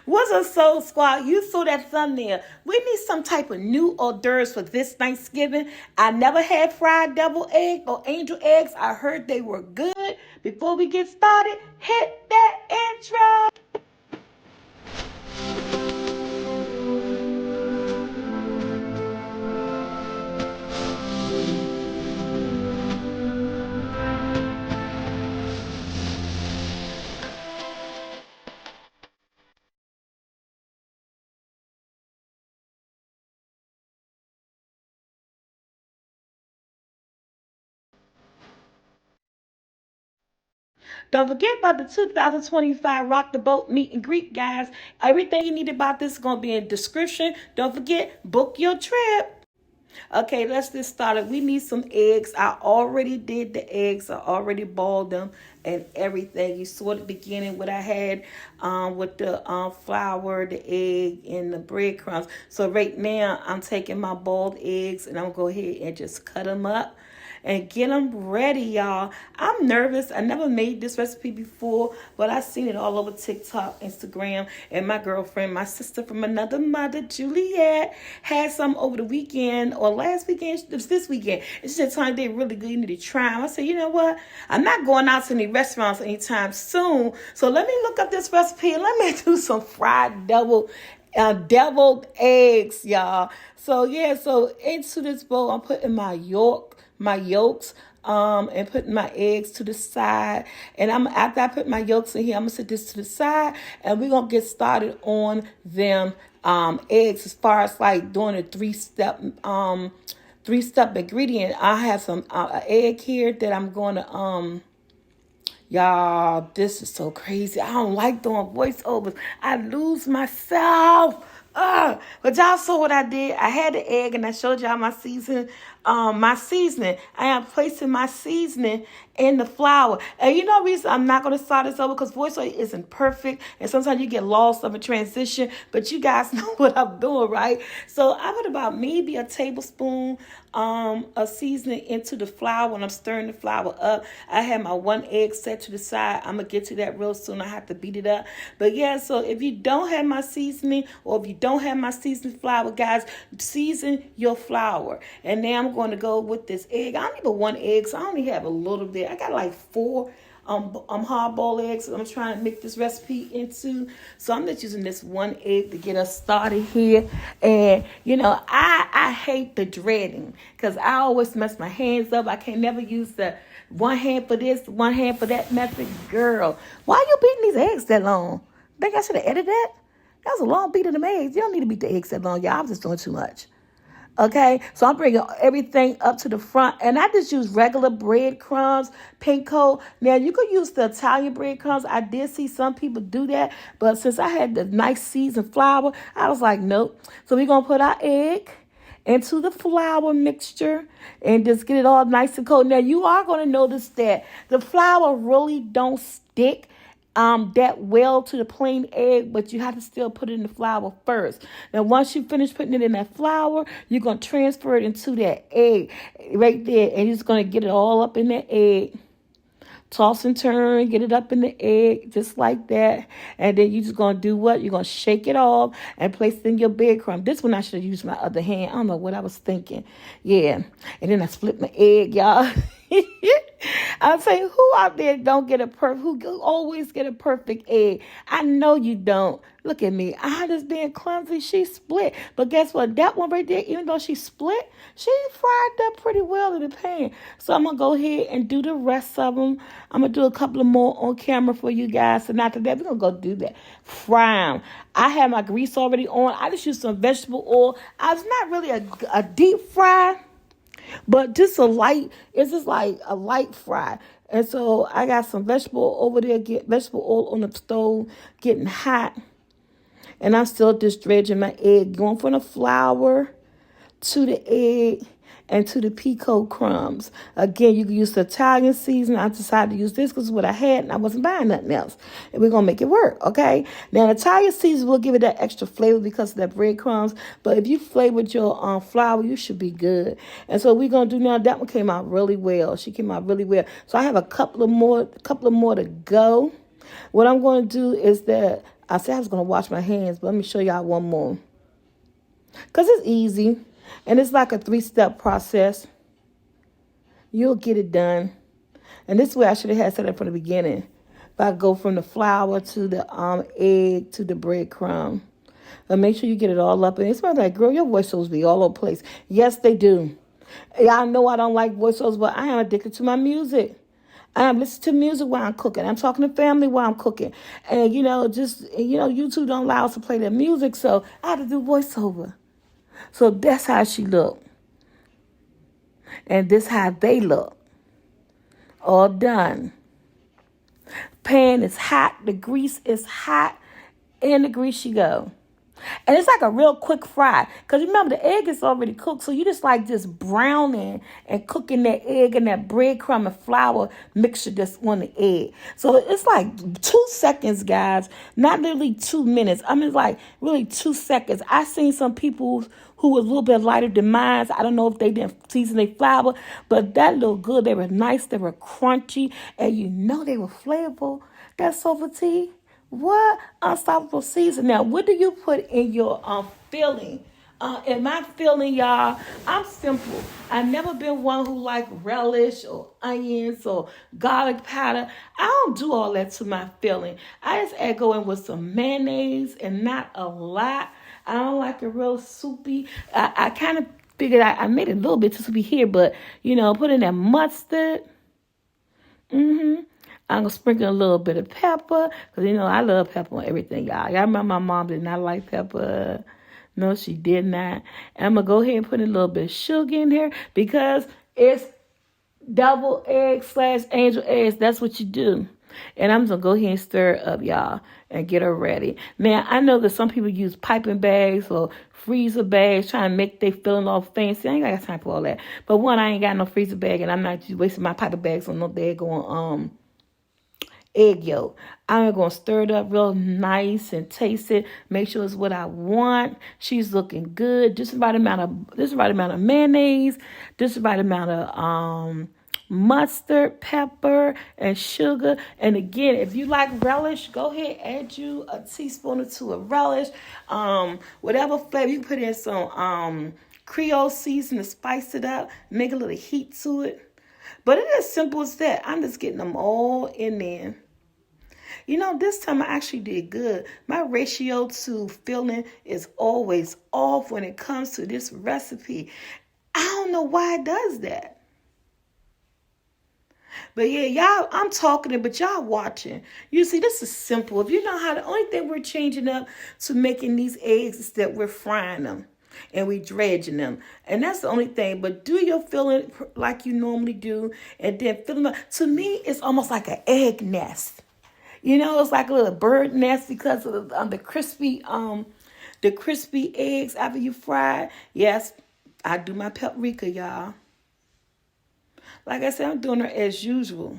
What's a Soul Squad? You saw that thumbnail. We need some type of new hors d'oeuvres for this Thanksgiving. I never had fried devil egg or angel eggs. I heard they were good. Before we get started, hit that intro. Don't forget about the 2025 Rock the Boat meet and greet, guys. Everything you need about this is going to be in the description. Don't forget, book your trip. Okay, let's get started. We need some eggs. I already did the eggs. I already boiled them and everything. You saw at the beginning what I had with the flour, the egg, and the breadcrumbs. So right now, I'm taking my boiled eggs and I'm going to go ahead and just cut them up and get them ready, y'all. I'm nervous. I never made this recipe before, but I seen it all over TikTok, Instagram, and my girlfriend, my sister from another mother, Juliet, had some over the weekend or last weekend. It was this weekend. And she said, "Tony, they really good. You need to try them." I said, you know what? I'm not going out to any restaurants anytime soon, so let me look up this recipe and let me do some fried deviled eggs, y'all. So yeah, so into this bowl, I'm putting my yolks, and putting my eggs to the side. And after I put my yolks in here, I'm gonna set this to the side, and we're gonna get started on them eggs as far as like doing a three-step ingredient. I have some egg here that I'm gonna y'all, this is so crazy. I don't like doing voiceovers. I lose myself. But y'all saw what I did. I had the egg and I showed y'all my seasoning. I am placing my seasoning in the flour. And you know reason I'm not going to start this over because voiceover isn't perfect. And sometimes you get lost of a transition. But you guys know what I'm doing, right? So I put about maybe a tablespoon of seasoning into the flour when I'm stirring the flour up. I have my one egg set to the side. I'm going to get to that real soon. I have to beat it up. But yeah, so if you don't have my seasoning or if you don't have my seasoned flour, guys, season your flour. And now I'm going to go with this egg. I only have one egg, so I only have a little bit. I got like 4 hard-boiled eggs that I'm trying to make this recipe into. So I'm just using this one egg to get us started here. And, you know, I hate the dredging because I always mess my hands up. I can never use the one hand for this, one hand for that method. Girl, why are you beating these eggs that long? Think I should have edited that? That was a long beat of them eggs. You don't need to beat the eggs that long, y'all. I'm just doing too much. Okay, so I'm bringing everything up to the front, and I just use regular breadcrumbs, panko. Now, you could use the Italian breadcrumbs. I did see some people do that, but since I had the nice seasoned flour, I was like, nope. So we're going to put our egg into the flour mixture and just get it all nice and cold. Now, you are going to notice that the flour really don't stick that well to the plain egg, but you have to still put it in the flour first. Now, once you finish putting it in that flour, you're going to transfer it into that egg right there, and you're just going to get it all up in that egg. Toss and turn, get it up in the egg, just like that. And then you're just going to do what? You're going to shake it off and place it in your breadcrumb. This one I should have used my other hand. I don't know what I was thinking. Yeah. And then I split my egg, y'all. I'm saying, who out there don't get a who always get a perfect egg? I know you don't. Look at me. I just being clumsy. She split. But guess what? That one right there, even though she split, she fried up pretty well in the pan. So I'm going to go ahead and do the rest of them. I'm going to do a couple of more on camera for you guys. And after that, we're going to go do that. Fry them. I have my grease already on. I just used some vegetable oil. It's not really a deep fry, but just it's just like a light fry. And so I got some vegetable oil over there, get vegetable oil on the stove, getting hot. And I'm still just dredging my egg, going from the flour to the egg and to the pico crumbs. Again, you can use the Italian seasoning. I decided to use this because it's what I had and I wasn't buying nothing else. And we're going to make it work, okay? Now, the Italian seasoning will give it that extra flavor because of that breadcrumbs. But if you flavored your flour, you should be good. And so we're going to do now, that one came out really well. She came out really well. So I have a couple of more to go. What I'm going to do is that I said I was going to wash my hands, but let me show y'all one more. Because it's easy. And it's like a 3-step process. You'll get it done. And this way I should have had set up from the beginning. If I go from the flour to the egg to the breadcrumb. And make sure you get it all up. And it's like, girl, your voiceovers be all over the place. Yes, they do. Y'all know I don't like voiceovers, but I am addicted to my music. I'm listening to music while I'm cooking. I'm talking to family while I'm cooking. And, YouTube don't allow us to play their music, so I had to do voiceover. So that's how she looked. And this how they look. All done. Pan is hot. The grease is hot. In the grease she go. And it's like a real quick fry. Because remember, the egg is already cooked. So you just browning and cooking that egg and that breadcrumb and flour mixture that's on the egg. So it's like 2 seconds, guys. Not literally 2 minutes. I mean, like really 2 seconds. I seen some people who was a little bit lighter than mine. I don't know if they didn't season their flour. But that looked good. They were nice. They were crunchy. And they were flavorful. That's SoulfulT. What? Unstoppable season. Now, what do you put in your filling? In my filling, y'all, I'm simple. I've never been one who like relish or onions or garlic powder. I don't do all that to my filling. I just go in with some mayonnaise and not a lot. I don't like it real soupy. I kind of figured I made it a little bit too soupy here, but, put in that mustard. I'm going to sprinkle a little bit of pepper. Because, I love pepper on everything, y'all. Y'all remember my mom did not like pepper. No, she did not. And I'm going to go ahead and put a little bit of sugar in here. Because it's double egg / angel eggs. That's what you do. And I'm going to go ahead and stir it up, y'all. And get her ready. Now, I know that some people use piping bags or freezer bags trying to make their filling all fancy. I ain't got time for all that. But one, I ain't got no freezer bag. And I'm not wasting my piping bags on no daggone egg yolk. I'm going to stir it up real nice and taste it. Make sure it's what I want. She's looking good. Just the right amount of mayonnaise. Just the right amount of mustard, pepper, and sugar. And again, if you like relish, go ahead, add you a teaspoon or two of relish. Whatever flavor, you can put in some Creole season to spice it up. Make a little heat to it. But it is simple as that. I'm just getting them all in there. This time I actually did good. My ratio to filling is always off when it comes to this recipe. I don't know why it does that. But yeah, y'all, I'm talking it, but y'all watching. You see, this is simple. If you know how, the only thing we're changing up to making these eggs is that we're frying them. And we dredging them. And that's the only thing. But do your filling like you normally do. And then fill them up. To me, it's almost like an egg nest. It's like a little bird nest because of the crispy eggs after you fry. Yes, I do my paprika, y'all. Like I said, I'm doing her as usual.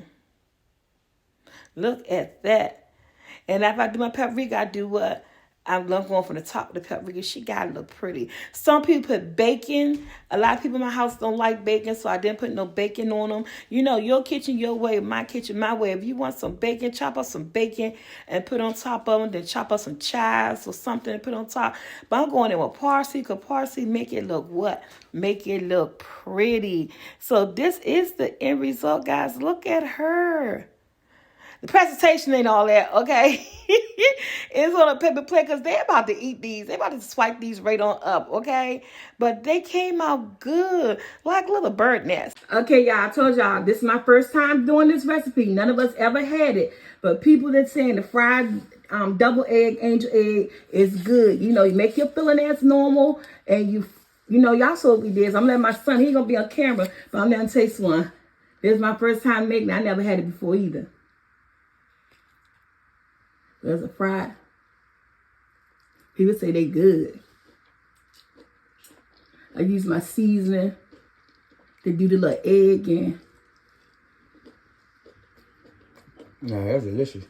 Look at that. And if I do my paprika, I do what? I'm going from the top of the paprika. She got to look pretty. Some people put bacon. A lot of people in my house don't like bacon, so I didn't put no bacon on them. Your kitchen, your way, my kitchen, my way. If you want some bacon, chop up some bacon and put on top of them. Then chop up some chives or something and put on top. But I'm going in with parsley, because parsley make it look what? Make it look pretty. So this is the end result, guys. Look at her. The presentation ain't all that, okay? It's on a paper plate because they're about to eat these. They're about to swipe these right on up, okay? But they came out good, like little bird nests. Okay, y'all, I told y'all, this is my first time doing this recipe. None of us ever had it. But people that saying the fried double egg, angel egg is good. You make your filling as normal. And y'all saw what we did. So I'm letting my son, he's going to be on camera, but I'm letting him taste one. This is my first time making it. I never had it before either. There's a fried. People say they good. I use my seasoning to do the little egg in. No, that's delicious.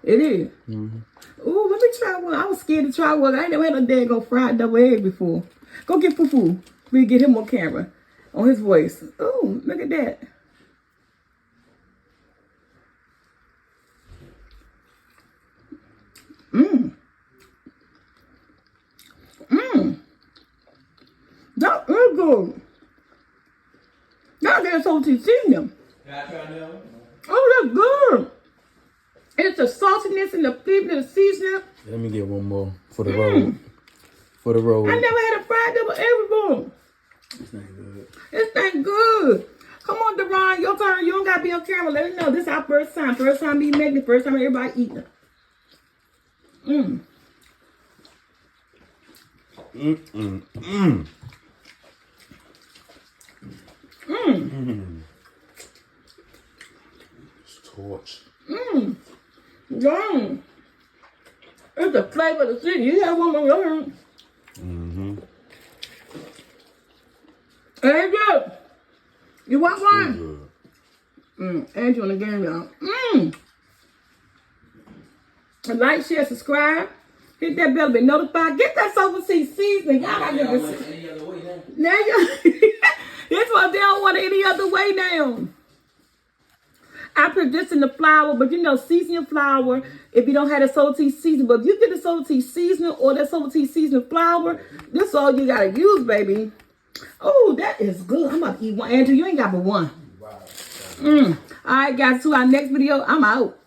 It is. Mm-hmm. Ooh, let me try one. I was scared to try one. I ain't never had a daggone fried double egg before. Go get Fufu. We get him on camera. On his voice. Ooh, look at that. Mmm. That is good. Now there's SoulfulT seasoning. Oh, that's good. It's the saltiness and the flavor of the seasoning. Let me get one more for the road. For the road. I never had a fried double egg before. It's not good. It's not good. Come on, Deron, your turn. You don't gotta be on camera. Let us know. This is our first time. First time we making it. First time everybody eating it. Mmm. Mmm. Mmm. Mmm. Mmm. It's torch. Mmm. Yum. It's the flavor of the city. You have one more turn. Mm-hmm. Andrew, you want one? Good. Andrew on the game, y'all. Like, share, subscribe. Hit that bell to be notified. Get that SoulfulT seasoning. Y'all gotta get this. Any other way now? Now you. This one they don't want it any other way now. I put this in the flour, but you know, season your flour if you don't have the SoulfulT seasoning. But if you get the SoulfulT seasoning or that SoulfulT seasoning flour, this is all you gotta use, baby. Oh, that is good. I'm about to eat one. Andrew, you ain't got but one. All right, guys, to our next video. I'm out.